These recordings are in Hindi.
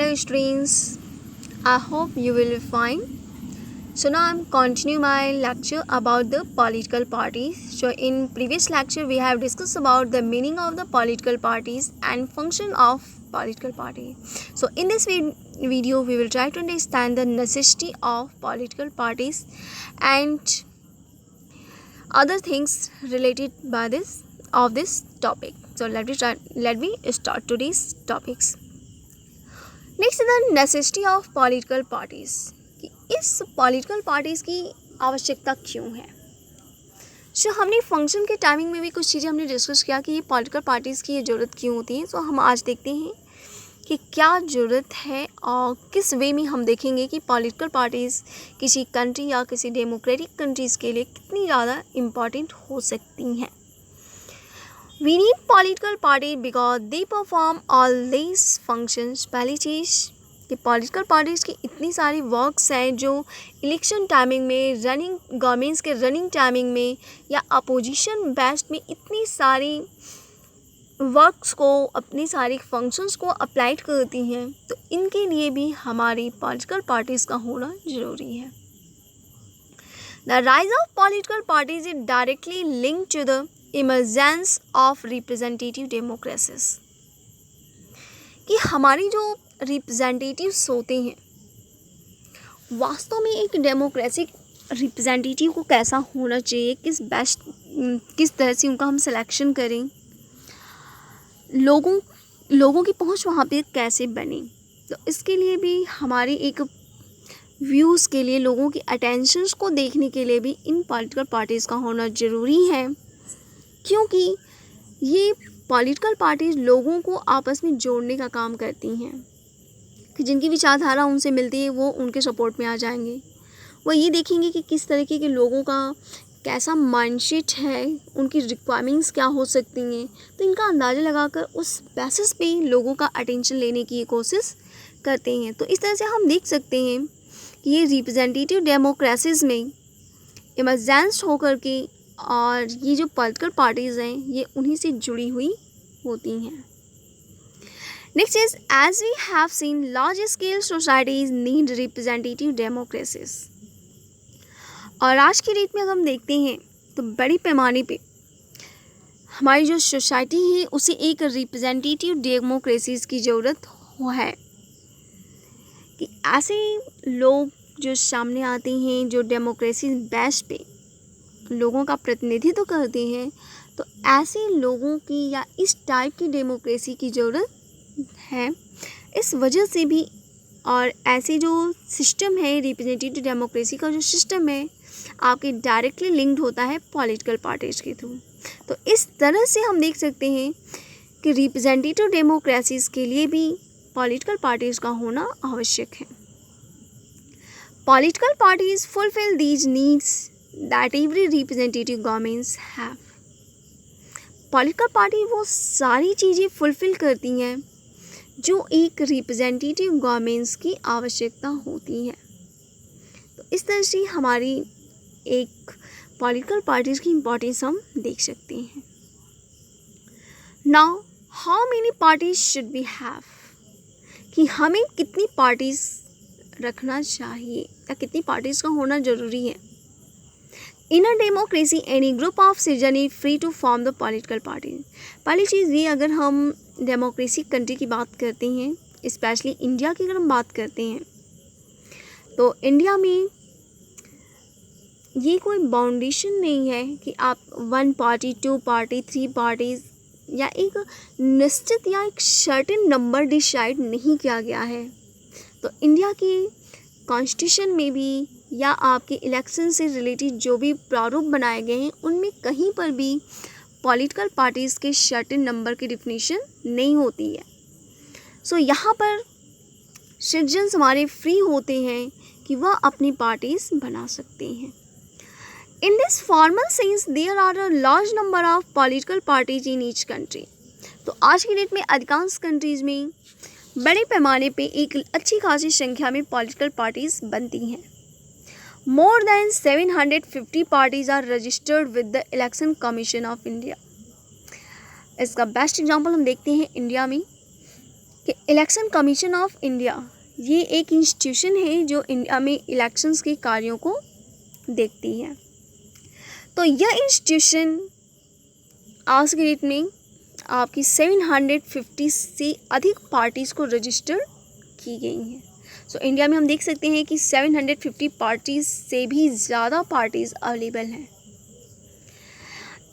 Hello students, I hope you will be fine. So now I'm continuing my lecture about the political parties. So in previous lecture we have discussed about the meaning of the political parties and function of political party. So in this video we will try to understand the necessity of political parties and other things related by this topic. So let me start today's topics. Next the necessity of political parties कि इस पॉलिटिकल पार्टीज़ की आवश्यकता क्यों है. सो हमने फंक्शन के टाइमिंग में भी कुछ चीज़ें हमने डिस्कस किया कि ये पॉलिटिकल पार्टीज़ की ये ज़रूरत क्यों होती है. सो हम आज देखते हैं कि क्या ज़रूरत है और किस वे में हम देखेंगे कि पॉलिटिकल पार्टीज़ किसी कंट्री या किसी डेमोक्रेटिक कंट्रीज़ के लिए कितनी ज़्यादा इम्पॉर्टेंट हो सकती हैं. We need political party because they perform all these functions. पहली चीज़ कि पॉलिटिकल पार्टीज़ की इतनी सारी वर्क्स हैं जो इलेक्शन टाइमिंग में, रनिंग गवर्नमेंट्स के रनिंग टाइमिंग में या अपोजिशन बेस्ड में इतनी सारी वर्क्स को, अपनी सारी फंक्शंस को अप्लाइड करती हैं. तो इनके लिए भी हमारी पॉलिटिकल पार्टीज़ का होना ज़रूरी है. The rise of political parties is directly linked to the emergence of representative democracies कि हमारी जो रिप्रेजेंटेटिव्स होते हैं वास्तव में एक डेमोक्रेटिक रिप्रेजेंटेटिव को कैसा होना चाहिए, किस तरह से उनका हम सिलेक्शन करें, लोगों की पहुंच वहाँ पे कैसे बने. तो इसके लिए भी हमारे एक व्यूज़ के लिए, लोगों की अटेंशंस को देखने के लिए भी इन पॉलिटिकल पार्टीज़ का होना ज़रूरी है, क्योंकि ये पॉलिटिकल पार्टीज़ लोगों को आपस में जोड़ने का काम करती हैं कि जिनकी विचारधारा उनसे मिलती है वो उनके सपोर्ट में आ जाएंगे. वो ये देखेंगे कि किस तरीके के लोगों का कैसा माइंडसेट है, उनकी रिक्वायरमेंट्स क्या हो सकती हैं. तो इनका अंदाज़ा लगाकर उस बेसिस पे लोगों का अटेंशन लेने की कोशिश करते हैं. तो इस तरह से हम देख सकते हैं कि ये रिप्रेजेंटेटिव डेमोक्रेसीज़ में इमर्जेंस होकर के और ये जो पॉलिटिकल पार्टीज़ हैं ये उन्हीं से जुड़ी हुई होती हैं. Next is as we have seen large scale societies need representative democracies. और आज की डेट में अगर हम देखते हैं तो बड़ी पैमाने पे हमारी जो सोसाइटी है उसे एक रिप्रेजेंटेटिव डेमोक्रेसीज की ज़रूरत है कि ऐसे लोग जो सामने आते हैं जो डेमोक्रेसी बेस पे लोगों का प्रतिनिधित्व करते हैं. तो ऐसे लोगों की या इस टाइप की डेमोक्रेसी की ज़रूरत है. इस वजह से भी और ऐसे जो सिस्टम है रिप्रेजेंटेटिव डेमोक्रेसी का जो सिस्टम है आपके डायरेक्टली लिंक्ड होता है पॉलिटिकल पार्टीज़ के थ्रू. तो इस तरह से हम देख सकते हैं कि रिप्रेजेंटेटिव डेमोक्रेसीज़ के लिए भी पॉलिटिकल पार्टीज़ का होना आवश्यक है. Political parties fulfil these needs that every representative governments have. Political party वो सारी चीज़ें फुलफ़िल करती हैं जो एक रिप्रेजेंटेटिव गवर्नमेंट्स की आवश्यकता होती है. तो इस तरह से हमारी एक पॉलिटिकल पार्टीज़ की इम्पोर्टेंस हम देख सकते हैं. Now how many parties should we have कि हमें कितनी पार्टीज़ रखना चाहिए या कितनी पार्टीज़ का होना ज़रूरी है. In a democracy any group of citizen is free to form the political party. पहली चीज़ ये, अगर हम डेमोक्रेसी कंट्री की बात करते हैं, स्पेशली इंडिया की अगर हम बात करते हैं, तो इंडिया में ये कोई बाउंडेशन नहीं है कि आप 1 पार्टी 2 पार्टी 3 पार्टीज़ या एक निश्चित या एक सर्टेन नंबर डिसाइड नहीं किया गया है. तो इंडिया की कॉन्स्टिट्यूशन में भी या आपके इलेक्शन से रिलेटेड जो भी प्रारूप बनाए गए हैं उनमें कहीं पर भी पॉलिटिकल पार्टीज़ के सर्टेन नंबर की डिफिनीशन नहीं होती है. सो यहाँ पर सिटीजन्स हमारे फ्री होते हैं कि वह अपनी पार्टीज़ बना सकते हैं. In this formal sense there are a large number of political parties in each country. तो आज की डेट में अधिकांश कंट्रीज़ में बड़े पैमाने पे एक अच्छी खासी संख्या में पॉलिटिकल पार्टीज़ बनती हैं. More than 750 parties are registered with the Election Commission of India. इसका बेस्ट एग्जांपल हम देखते हैं इंडिया में कि इलेक्शन कमीशन ऑफ इंडिया ये एक इंस्टीट्यूशन है जो इंडिया में इलेक्शंस के कार्यों को देखती है। तो यह इंस्टीट्यूशन आज के डेट में आपकी 750 से अधिक पार्टीज़ को रजिस्टर की गई हैं। सो इंडिया में हम देख सकते हैं कि 750 पार्टीज़ से भी ज़्यादा पार्टीज़ अवेलेबल हैं।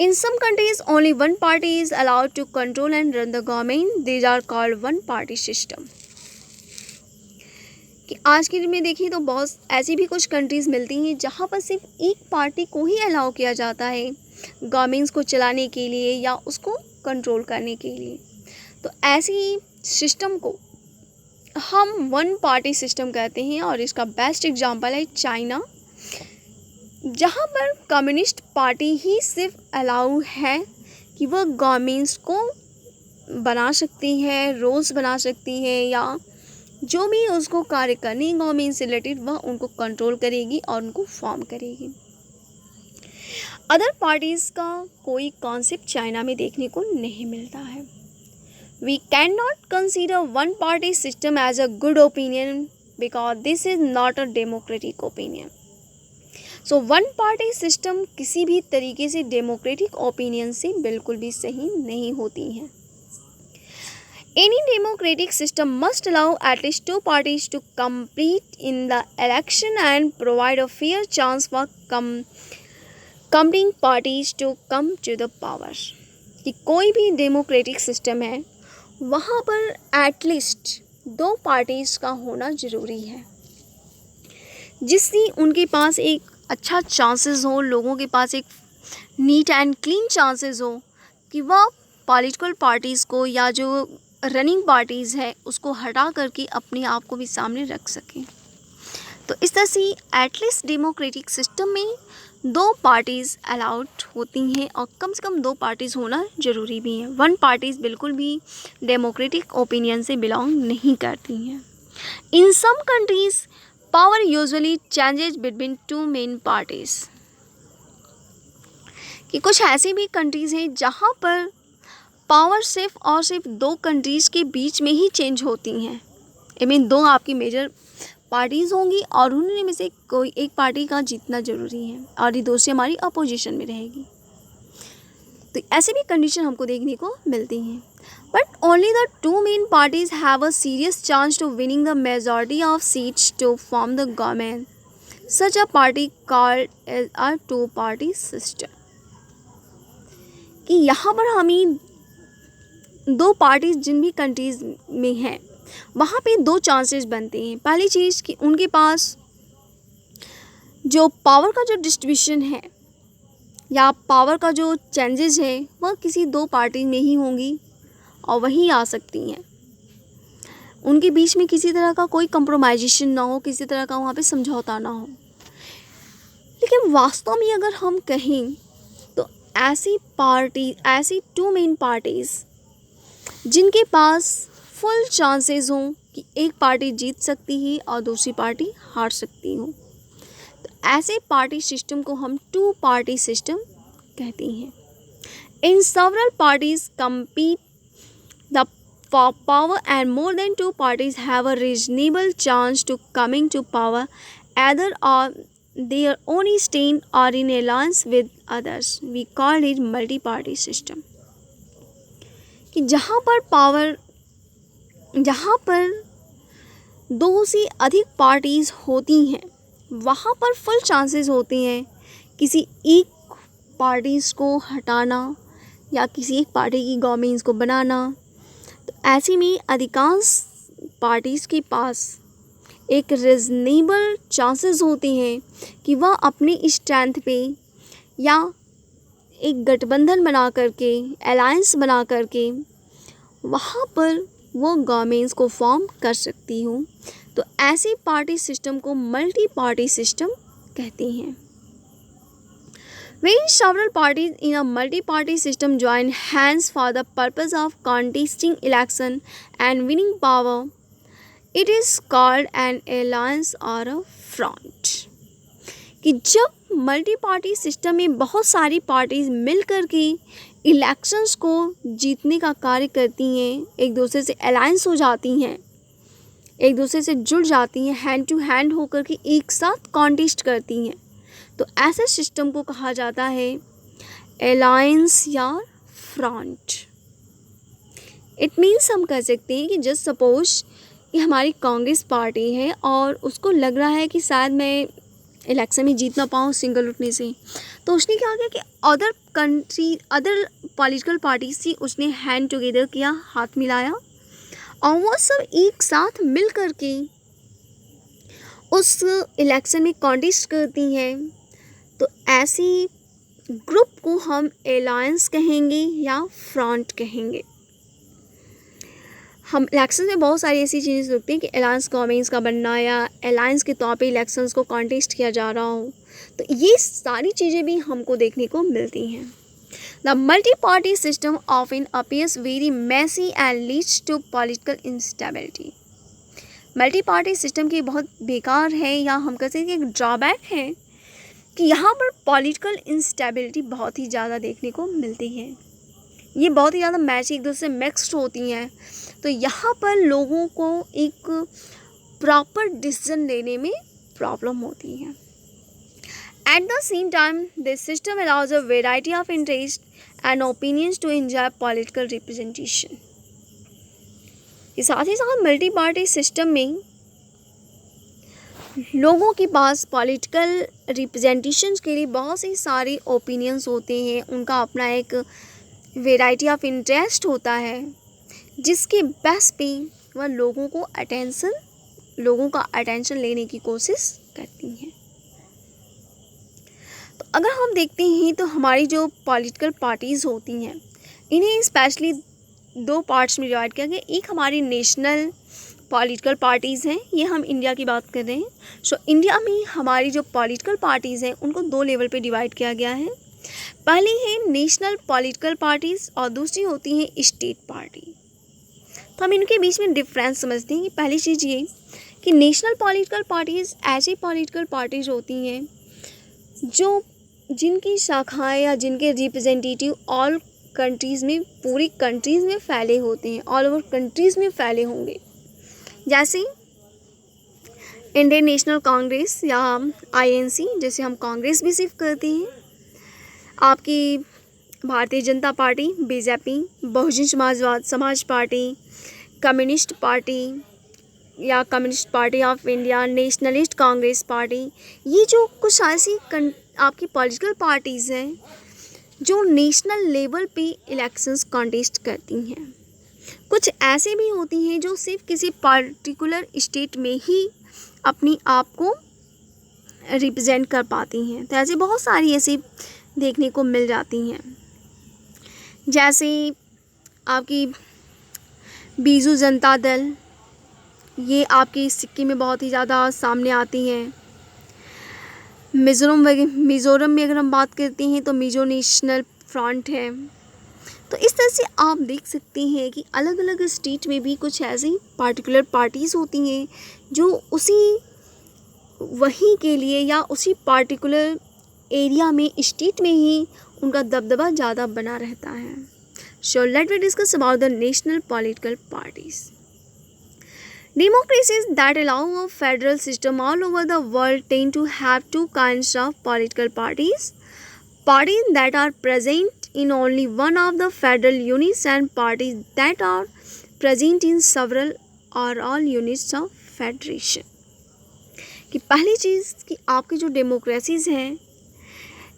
In some countries, only one party is allowed to control and run the government. These are called one party system. कि आज के दिन में देखिए तो बहुत ऐसी भी कुछ कंट्रीज़ मिलती हैं जहाँ पर सिर्फ एक पार्टी को ही अलाउ किया जाता है गवर्नमेंट्स को चलाने के लिए या उसको कंट्रोल करने के लिए। तो ऐसी सिस्टम को हम वन पार्टी सिस्टम कहते हैं और इसका बेस्ट एग्जांपल है चाइना, जहाँ पर कम्युनिस्ट पार्टी ही सिर्फ अलाउ है कि वह गवर्नमेंट्स को बना सकती है, रूल्स बना सकती है या जो भी उसको कार्य करनी गवर्नमेंट से रिलेटेड वह उनको कंट्रोल करेगी और उनको फॉर्म करेगी। अदर पार्टीज़ का कोई कॉन्सेप्ट चाइना में देखने को नहीं मिलता है। We can not consider one party system as a good opinion because this is not a democratic opinion. So one party system किसी भी तरीके से डेमोक्रेटिक ओपिनियन से बिल्कुल भी सही नहीं होती हैं। Any democratic system must allow at least two parties to compete in the election and provide a fair chance for competing parties to come to the power. कि कोई भी डेमोक्रेटिक सिस्टम है वहाँ पर एटलीस्ट दो पार्टीज़ का होना ज़रूरी है जिससे उनके पास एक अच्छा चांसेस हो, लोगों के पास एक नीट एंड क्लीन चांसेस हो कि वह पॉलिटिकल पार्टीज़ को या जो रनिंग पार्टीज़ है उसको हटा करके अपने आप को भी सामने रख सकें। तो इस तरह से एटलीस्ट डेमोक्रेटिक सिस्टम में दो पार्टीज़ अलाउड होती हैं और कम से कम दो पार्टीज़ होना ज़रूरी भी है। वन पार्टीज़ बिल्कुल भी डेमोक्रेटिक ओपिनियन से बिलोंग नहीं करती हैं। In some countries power usually changes between two main parties. कि कुछ ऐसी भी कंट्रीज़ हैं जहाँ पर पावर सिर्फ और सिर्फ दो कंट्रीज़ के बीच में ही चेंज होती हैं। आई मीन दो आपकी मेजर पार्टीज़ होंगी और उनमें में से कोई एक पार्टी का जीतना ज़रूरी है और ये दूसरी हमारी अपोजिशन में रहेगी। तो ऐसी भी कंडीशन हमको देखने को मिलती हैं। But only the two main parties have a serious chance to winning the majority of seats to form the government. Such a party called as a two party system. कि यहाँ पर हमें दो पार्टीज़ जिन भी कंट्रीज़ में हैं वहाँ पे दो चांसेस बनते हैं। पहली चीज़ कि उनके पास जो पावर का जो डिस्ट्रीब्यूशन है या पावर का जो चेंजेस है वह किसी दो पार्टी में ही होंगी और वही आ सकती हैं। उनके बीच में किसी तरह का कोई कंप्रोमाइजेशन ना हो, किसी तरह का वहाँ पे समझौता ना हो। लेकिन वास्तव में अगर हम कहें तो ऐसी टू मेन पार्टीज़ जिनके पास फुल चांसेस हों कि एक पार्टी जीत सकती है और दूसरी पार्टी हार सकती हो, तो ऐसे पार्टी सिस्टम को हम टू पार्टी सिस्टम कहते हैं। इन several parties compete the power and more than two parties have a reasonable chance to coming to power either on their own stand or in alliance with others. We call it multi-party system. कि जहाँ पर दो से अधिक पार्टीज़ होती हैं वहाँ पर फुल चांसेस होते हैं किसी एक पार्टीज़ को हटाना या किसी एक पार्टी की गवर्नमेंट्स को बनाना। तो ऐसे में अधिकांश पार्टीज़ के पास एक रीज़नेबल चांसेस होते हैं कि वह अपने स्ट्रेंथ पे या एक गठबंधन बना करके, अलायंस बना करके वहाँ पर वो गवर्नमेंट्स को फॉर्म कर सकती हूँ। तो ऐसी पार्टी सिस्टम को मल्टी पार्टी सिस्टम कहते हैं। When several parties in a multi-party system join hands for the purpose of contesting election and winning power, it is called an alliance or a front. कि जब मल्टी पार्टी सिस्टम में बहुत सारी पार्टीज मिल कर के इलेक्शंस को जीतने का कार्य करती हैं, एक दूसरे से अलायंस हो जाती हैं, एक दूसरे से जुड़ जाती हैं, हैंड टू हैंड होकर के एक साथ कॉन्टेस्ट करती हैं, तो ऐसे सिस्टम को कहा जाता है अलायंस या फ्रंट। इट मीन्स हम कह सकते हैं कि जस्ट सपोज कि हमारी कांग्रेस पार्टी है और उसको लग रहा है कि शायद मैं इलेक्शन में जीत ना पाऊँ सिंगल उठने से, तो उसने क्या किया कि अदर पॉलिटिकल पार्टी से उसने हैंड टुगेदर किया, हाथ मिलाया, और वो सब एक साथ मिल कर के उस इलेक्शन में कॉन्टेस्ट करती हैं। तो ऐसी ग्रुप को हम अलायंस कहेंगे या फ्रंट कहेंगे। हम इलेक्शन में बहुत सारी ऐसी चीज़ें देखते हैं कि अलायंस गवर्नमेंट्स का बनना या अलायंस के तौर पे इलेक्शंस को कॉन्टेस्ट किया जा रहा हो, तो ये सारी चीज़ें भी हमको देखने को मिलती हैं। The multi party system often appears very messy and leads to political instability. Multi party system की बहुत बेकार है, या हम कह सकते हैं कि एक ड्रॉबैक है कि यहाँ पर पॉलिटिकल इंस्टेबिलिटी बहुत ही ज़्यादा देखने को मिलती है। ये बहुत ही ज़्यादा मैच एक दूसरे से मिक्स्ड होती हैं, तो यहाँ पर लोगों को एक प्रॉपर डिसीजन लेने में प्रॉब्लम होती है। At the same time this system allows a variety of interest and opinions to enjoy political representation. साथ ही साथ मल्टी पार्टी सिस्टम में लोगों के पास पॉलिटिकल रिप्रेजेंटेशंस के लिए बहुत सी सारे ओपिनियंस होते हैं, उनका अपना एक वेराइटी ऑफ इंटरेस्ट होता है, जिसके बेस पे वह लोगों का अटेंशन लेने की कोशिश करती हैं। तो अगर हम देखते हैं तो हमारी जो पॉलिटिकल पार्टीज़ होती हैं, इन्हें स्पेशली दो पार्ट्स में डिवाइड किया गया। एक हमारी नेशनल पॉलिटिकल पार्टीज़ हैं, ये हम इंडिया की बात कर रहे हैं। सो इंडिया में हमारी जो पॉलिटिकल पार्टीज़ हैं उनको दो लेवल पे डिवाइड किया गया है। पहली है नेशनल पॉलिटिकल पार्टीज़ और दूसरी होती है स्टेट पार्टी। तो हम इनके बीच में डिफरेंस समझते हैं कि पहली चीज़ ये कि नेशनल पॉलिटिकल पार्टीज़ ऐसी पॉलिटिकल पार्टीज़ होती हैं जिनकी शाखाएं या जिनके रिप्रेजेंटेटिव ऑल कंट्रीज़ में, पूरी कंट्रीज़ में फैले होते हैं, ऑल ओवर कंट्रीज़ में फैले होंगे। जैसे इंडियन नेशनल कांग्रेस या INC, जैसे हम कांग्रेस भी सिर्फ करते हैं, आपकी Bharatiya Janata party, BJP, Bahujan Samaj party, communist party या communist party of India, nationalist Congress party, ये जो कुछ ऐसी आपकी पॉलिटिकल पार्टीज़ हैं जो नेशनल लेवल पे इलेक्शंस कॉन्टेस्ट करती हैं। कुछ ऐसे भी होती हैं जो सिर्फ किसी पार्टिकुलर स्टेट में ही अपनी आप को रिप्रेजेंट कर पाती हैं। तो ऐसे बहुत सारी ऐसी देखने को मिल जाती हैं, जैसे आपकी बीजू जनता दल, ये आपकी सिक्किम में बहुत ही ज़्यादा सामने आती हैं। मिज़ोरम में अगर हम बात करते हैं तो मिज़ो नेशनल फ्रंट है। तो इस तरह से आप देख सकते हैं कि अलग अलग स्टेट में भी कुछ ऐसी पार्टिकुलर पार्टीज़ होती हैं जो वहीं के लिए या उसी पार्टिकुलर एरिया में, स्टेट में ही उनका दबदबा ज़्यादा बना रहता है। So let we discuss about the national political parties. Democracies that allow a federal system all over the world tend to have two kinds of political parties. Parties that are present in only one of the federal units and parties that are present in several or all units of federation. कि पहली चीज़ कि आपकी जो डेमोक्रेसीज़ हैं,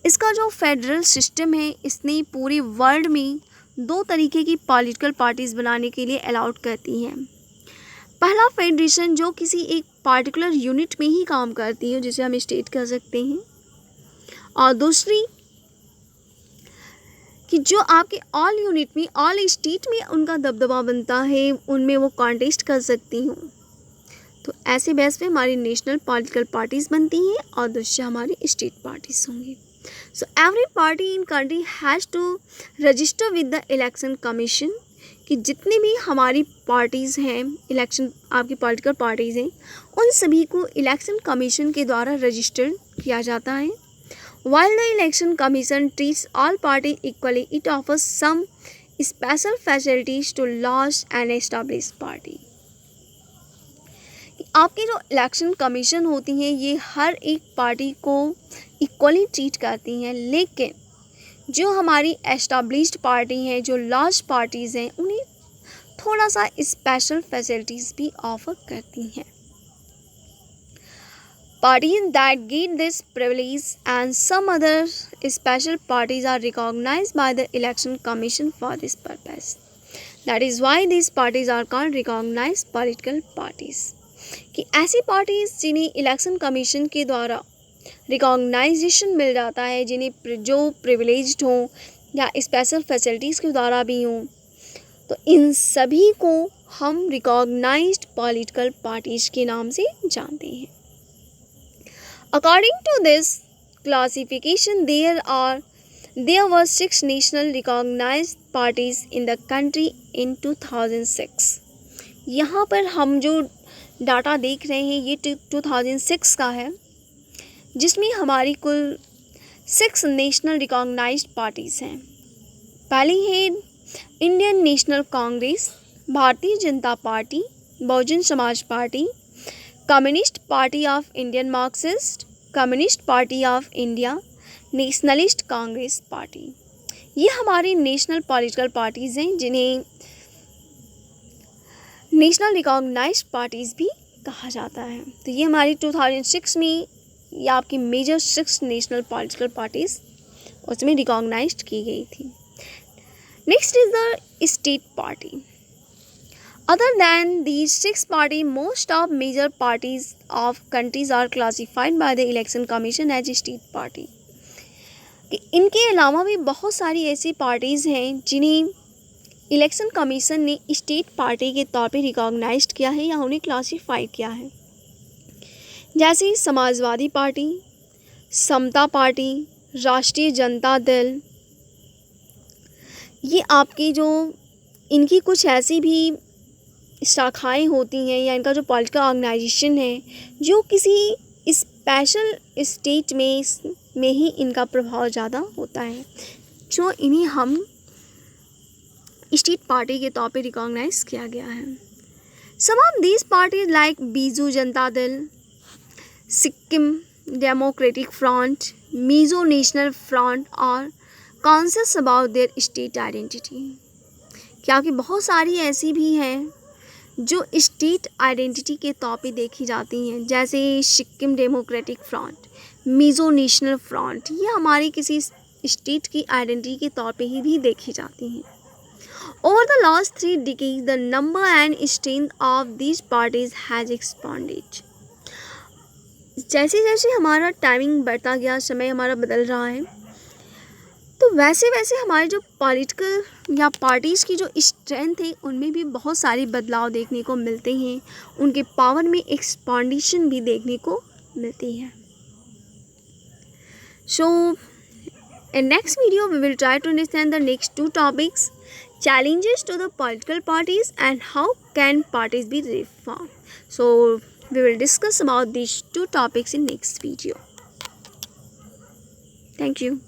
इसका जो फेडरल सिस्टम है, इसने पूरे वर्ल्ड में दो तरीके की पॉलिटिकल पार्टीज़ बनाने के लिए अलाउड करती हैं। पहला फेडरेशन जो किसी एक पार्टिकुलर यूनिट में ही काम करती है, जिसे हम स्टेट कह सकते हैं, और दूसरी कि जो आपके ऑल यूनिट में, ऑल स्टेट में उनका दबदबा बनता है, उनमें वो कॉन्टेस्ट कर सकती हूँ। तो ऐसे बेस पे हमारी नेशनल पॉलिटिकल पार्टीज़ बनती हैं और दूसरी हमारी स्टेट पार्टीज़ होंगी। So every party in country has to register with the election commission, कि जितनी भी हमारी पार्टीज़ हैं, इलेक्शन आपकी पॉलिटिकल पार्टीज़ हैं, उन सभी को इलेक्शन कमीशन के द्वारा रजिस्टर किया जाता है। While the election commission treats all parties equally, it offers some special facilities to large and established party. आपकी जो इलेक्शन कमीशन होती हैं ये हर एक पार्टी को इक्वली ट्रीट करती हैं, लेकिन जो हमारी एस्टाब्लिश्ड पार्टी हैं, जो लार्ज पार्टीज़ हैं, उन्हें थोड़ा सा स्पेशल फैसिलिटीज़ भी ऑफर करती हैं. Parties that get this privilege and some other special parties are recognized by the election commission for this purpose. That is why these parties are called recognized political parties. कि ऐसी पार्टीज जिन्हें इलेक्शन कमीशन के द्वारा रिकॉग्नाइजेशन मिल जाता है, जिन्हें जो प्रिविलेज्ड हों या स्पेशल फैसिलिटीज़ के द्वारा भी हों, तो इन सभी को हम रिकॉग्नाइज्ड पॉलिटिकल पार्टीज के नाम से जानते हैं. According to this classification, there were 6 national recognized parties in the country in 2006. यहाँ पर हम जो डाटा देख रहे हैं ये 2006 का है, जिसमें हमारी कुल 6 नेशनल रिकॉग्नाइज्ड पार्टीज़ हैं. पहली है Indian national Congress, Bharatiya Janata party, Bahujan Samaj party, communist party of Indian Marxist, communist party of India, nationalist Congress party. ये हमारी नेशनल पॉलिटिकल पार्टीज़ हैं जिन्हें नेशनल रिकॉग्नाइज्ड पार्टीज़ भी कहा जाता है. तो ये हमारी 2006 में या आपकी मेजर 6 नेशनल पॉलिटिकल पार्टीज़ उसमें रिकॉग्नाइज्ड की गई थी. Next is the state party. Other than these 6 parties, most of major parties of countries are classified by the election commission as state party. इनके अलावा भी बहुत सारी ऐसी पार्टीज़ हैं जिन्हें इलेक्शन कमीशन ने स्टेट पार्टी के तौर पे रिकॉग्नाइज्ड किया है या उन्हें क्लासीफाई किया है. जैसे समाजवादी पार्टी, समता पार्टी, राष्ट्रीय जनता दल. ये आपकी जो इनकी कुछ ऐसी भी शाखाएं होती हैं या इनका जो पॉलिटिकल ऑर्गेनाइजेशन है जो किसी स्पेशल स्टेट में ही इनका प्रभाव ज़्यादा होता है, जो इन्हें हम स्टेट पार्टी के तौर पे रिकॉग्नाइज किया गया है. Some of these parties like Biju Janata Dal, Sikkim democratic front, Mizo national front और conscious about their state identity. क्या कि बहुत सारी ऐसी भी हैं जो स्टेट आइडेंटिटी के तौर पे देखी जाती हैं, जैसे Sikkim democratic front, Mizo national front. ये हमारी किसी स्टेट की आइडेंटिटी के तौर पे ही भी देखी जाती हैं. Over the last 3 decades, the number and strength of these parties has expanded. जैसे जैसे हमारा टाइमिंग बढ़ता गया, समय हमारा बदल रहा है, तो वैसे वैसे हमारे जो पॉलिटिकल या पार्टीज़ की जो स्ट्रेंथ है उनमें भी बहुत सारे बदलाव देखने को मिलते हैं. उनके पावर में एक्सपांडेशन भी देखने को मिलती है. So in next video we will try to understand the next 2 topics, challenges to the political parties and how can parties be reformed. So we will discuss about these 2 topics in next video. Thank you.